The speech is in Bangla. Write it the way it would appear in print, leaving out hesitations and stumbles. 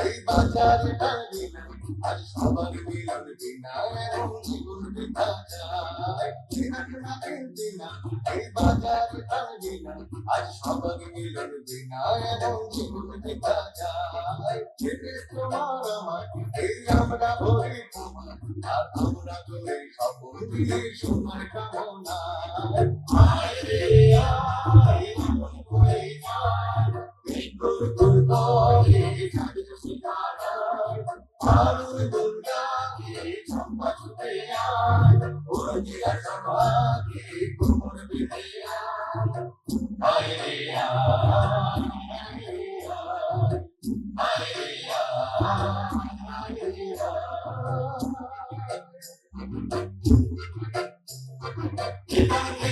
এই বাজারে টানি আজ সবার মিলন বিনা এমন জীবন বৃথা যায়। চেনা চেনা চিনতি না এই বাজারে টানি আজ সবার মিলন বিনা এমন জীবন বৃথা যায়। যেতে তোমার আমার এই আমরা হই তোমার আর আমরা করে স্বপ্ন দিয়ে সোনার কামনা। আয় রে আয় মন করে যায় বিপুল করে ছাড়ে শিকারায় আলোর দুর্গাকে চম্পা ছুটে আয় ওর জিয়া সভাকে কোমর বেঁধে আয় রে আয় আয় রে আয়